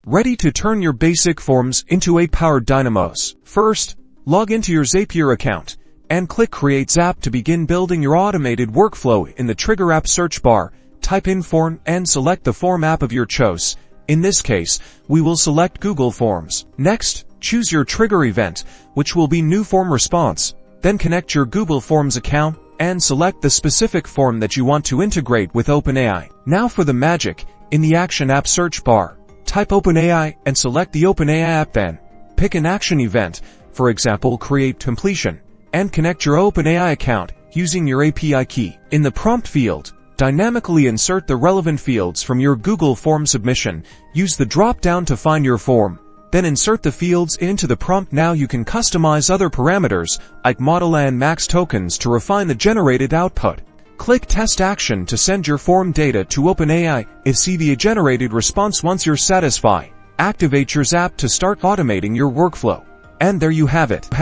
Ready to turn your basic forms into AI-powered dynamos. First, log into your Zapier account and click Create Zap to begin building your automated workflow. In the Trigger App search bar, type in form and select the form app of your choice. In this case, we will select Google Forms. Next, choose your trigger event, which will be New Form Response. Then connect your Google Forms account and select the specific form that you want to integrate with OpenAI. Now for the magic, in the Action App search bar, type OpenAI and select the OpenAI app. Then, pick an action event, for example Create Completion, and connect your OpenAI account using your API key. In the prompt field, dynamically insert the relevant fields from your Google Form submission. Use the drop-down to find your form. Then insert the fields into the prompt. Now you can customize other parameters, like model and max tokens, to refine the generated output. Click Test Action to send your form data to OpenAI. See the generated response. Once you're satisfied, activate your Zap to start automating your workflow. And there you have it.